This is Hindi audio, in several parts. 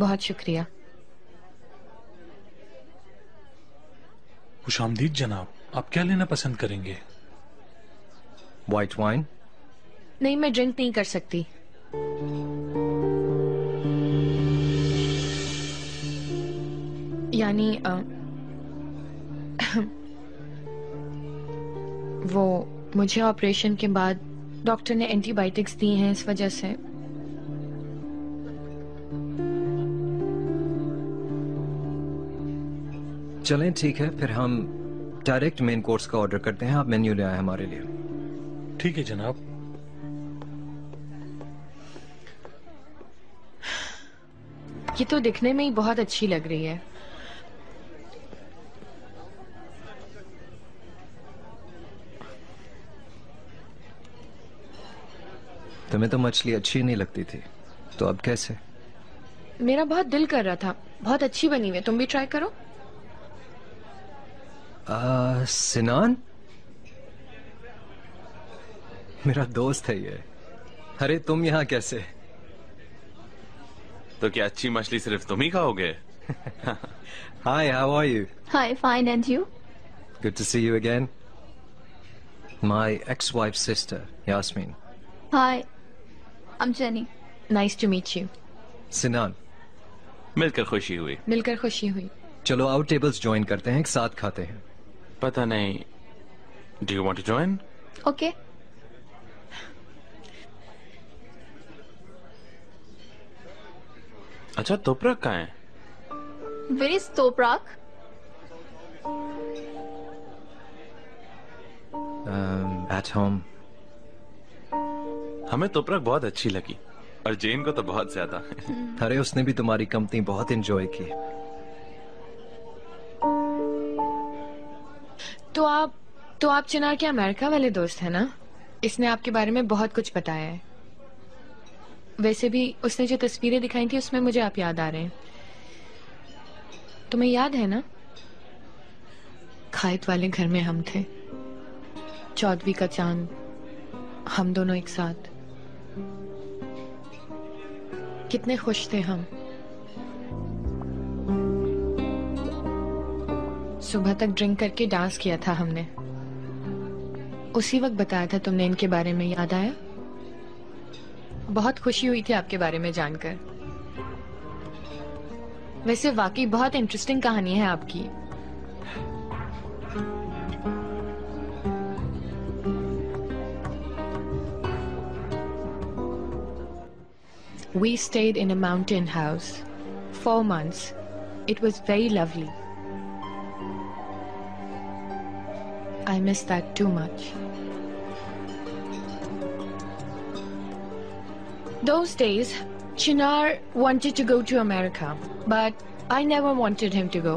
बहुत शुक्रिया। खुशामदीद जनाब, आप क्या लेना पसंद करेंगे? White wine? नहीं, मैं ड्रिंक नहीं कर सकती। यानी वो मुझे ऑपरेशन के बाद डॉक्टर ने एंटीबायोटिक्स दी हैं, इस वजह से। चलें ठीक है, फिर हम डायरेक्ट मेन कोर्स का ऑर्डर करते हैं। आप मेन्यू ले आए हमारे लिए। ठीक है जनाब। ये तो दिखने में ही बहुत अच्छी लग रही है। तुम्हें तो मछली अच्छी नहीं लगती थी, तो अब कैसे? मेरा बहुत दिल कर रहा था। बहुत अच्छी बनी हुई है, तुम भी ट्राई करो। सिनान मेरा दोस्त है ये। अरे तुम यहाँ कैसे? तो क्या अच्छी मछली सिर्फ तुम ही खाओगे? Hi, how are you? Hi, fine, and you? Good to see you again. My ex-wife's sister, Yasmin. Hi, I'm Jenny. Nice to meet you. Sinan. मिलकर खुशी हुई। मिलकर खुशी हुई। चलो आउट टेबल्स ज्वाइन करते हैं, एक साथ खाते हैं। पता नहीं, do you want to join? Okay. अच्छा, तोपरक कहाँ है? Where is Toprak? At home. हमें तोपरक बहुत अच्छी लगी और जेन को तो बहुत ज्यादा। अरे उसने भी तुम्हारी कंपनी बहुत एंजॉय की। तो आप चिनार के अमेरिका वाले दोस्त हैं ना? इसने आपके बारे में बहुत कुछ बताया है। वैसे भी उसने जो तस्वीरें दिखाई थी उसमें मुझे आप याद आ रहे हैं। तुम्हें याद है ना, खायत वाले घर में हम थे, चौदहवीं का चांद, हम दोनों एक साथ, कितने खुश थे हम। सुबह तक ड्रिंक करके डांस किया था हमने। उसी वक्त बताया था तुमने इनके बारे में, याद आया? बहुत खुशी हुई थी आपके बारे में जानकर। वैसे वाकई बहुत इंटरेस्टिंग कहानी है आपकी। We stayed in a mountain house 4 months. It was very lovely. I miss that too much. Those days, Chinar wanted to go to America, but I never wanted him to go.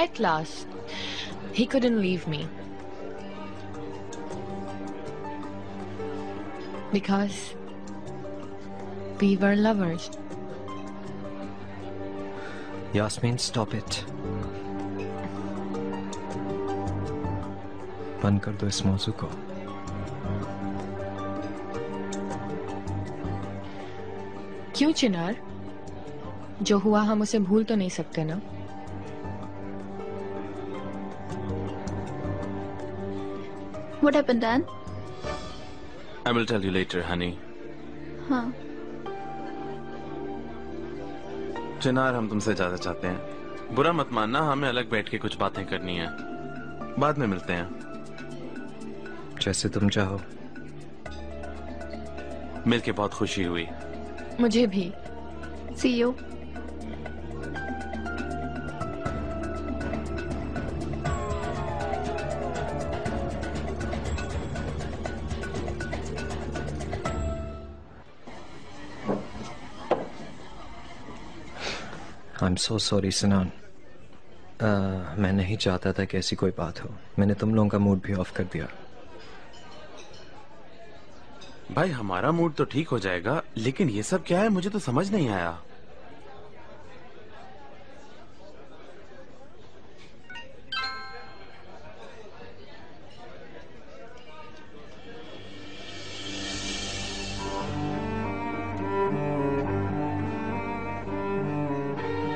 At last, he couldn't leave me. Because we were lovers. Yasmin, stop it. बंद कर दो इस मौजू को। क्यों चिनार? जो हुआ हम उसे भूल तो नहीं सकते ना? What happened, Dan? I will tell you later, honey. हाँ. चिनार, हम तुमसे ज्यादा चाहते हैं। बुरा मत मानना, हमें अलग बैठ के कुछ बातें करनी है। बाद में मिलते हैं। जैसे तुम चाहो। मिलके बहुत खुशी हुई। मुझे भी। See you. I'm so sorry, सिनान। मैं नहीं चाहता था कि ऐसी कोई बात हो। मैंने तुम लोगों का मूड भी ऑफ कर दिया। भाई, हमारा मूड तो ठीक हो जाएगा, लेकिन ये सब क्या है, मुझे तो समझ नहीं आया।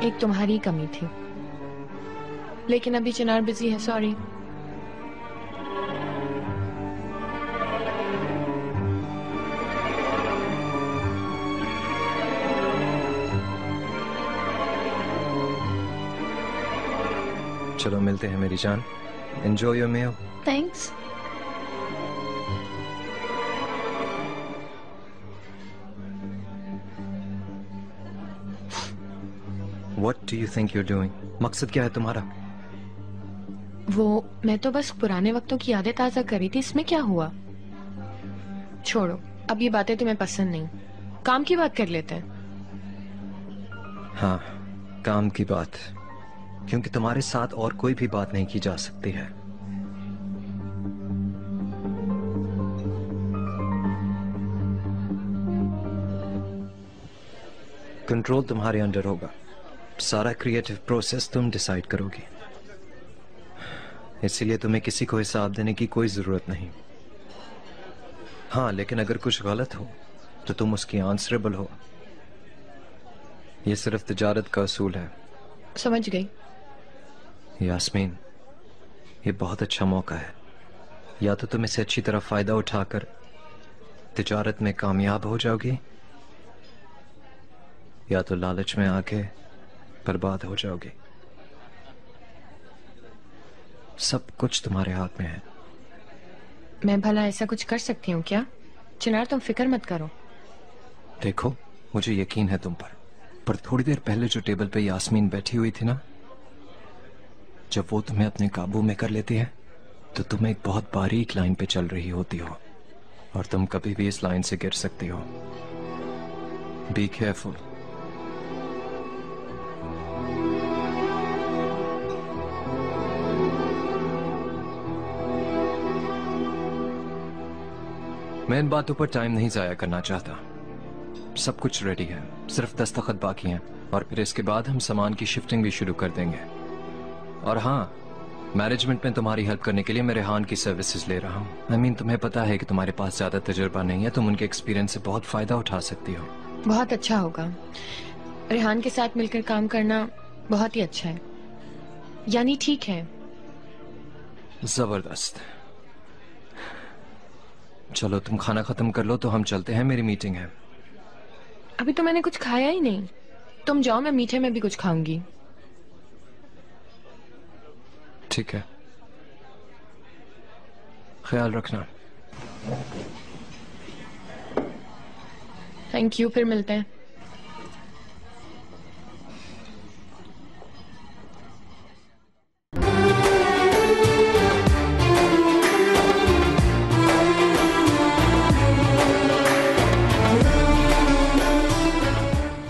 एक तुम्हारी कमी थी, लेकिन अभी चिनार बिजी है, सॉरी। चलो मिलते हैं मेरी जान। Enjoy your meal. Thanks. What do you think you're doing? मकसद क्या है तुम्हारा? वो मैं तो बस पुराने वक्तों की यादें ताजा कर रही थी, इसमें क्या हुआ? छोड़ो, अब ये बातें तुम्हें पसंद नहीं, काम की बात कर लेते हैं। हाँ, काम की बात, क्योंकि तुम्हारे साथ और कोई भी बात नहीं की जा सकती है। कंट्रोल तुम्हारे अंडर होगा, सारा क्रिएटिव प्रोसेस तुम डिसाइड करोगी, इसलिए तुम्हें किसी को हिसाब देने की कोई जरूरत नहीं। हाँ, लेकिन अगर कुछ गलत हो तो तुम उसकी आंसरेबल हो। यह सिर्फ तिजारत का असूल है। समझ गई। यास्मीन, ये बहुत अच्छा मौका है, या तो तुम इसे अच्छी तरह फायदा उठाकर तिजारत में कामयाब हो जाओगी, या तो लालच में आके बर्बाद हो जाओगी। सब कुछ तुम्हारे हाथ में है। मैं भला ऐसा कुछ कर सकती हूँ क्या? चिनार, तुम फिक्र मत करो। देखो, मुझे यकीन है तुम पर थोड़ी देर पहले जो टेबल पे यास्मीन बैठी हुई थी ना, जब वो तुम्हें अपने काबू में कर लेती है तो तुम एक बहुत बारीक लाइन पे चल रही होती हो और तुम कभी भी इस लाइन से गिर सकती हो। Be careful. मैं इन बातों पर टाइम नहीं जाया करना चाहता। सब कुछ रेडी है, सिर्फ दस्तखत बाकी हैं और फिर इसके बाद हम सामान की शिफ्टिंग भी शुरू कर देंगे। और हाँ, मैनेजमेंट में तुम्हारी हेल्प करने के लिए मैं रेहान की सर्विसेज ले रहा हूँ। I mean, तुम्हें पता है कि तुम्हारे पास ज्यादा तजुर्बा नहीं है, तुम उनके एक्सपीरियंस से बहुत फायदा उठा सकती हो। बहुत अच्छा होगा, रेहान के साथ मिलकर काम करना बहुत ही अच्छा है, यानी ठीक है। जबरदस्त। चलो तुम खाना खत्म कर लो तो हम चलते हैं, मेरी मीटिंग है। अभी तो मैंने कुछ खाया ही नहीं। तुम जाओ, मैं मीठे में भी कुछ खाऊंगी। ठीक है, ख्याल रखना। थैंक यू, फिर मिलते हैं।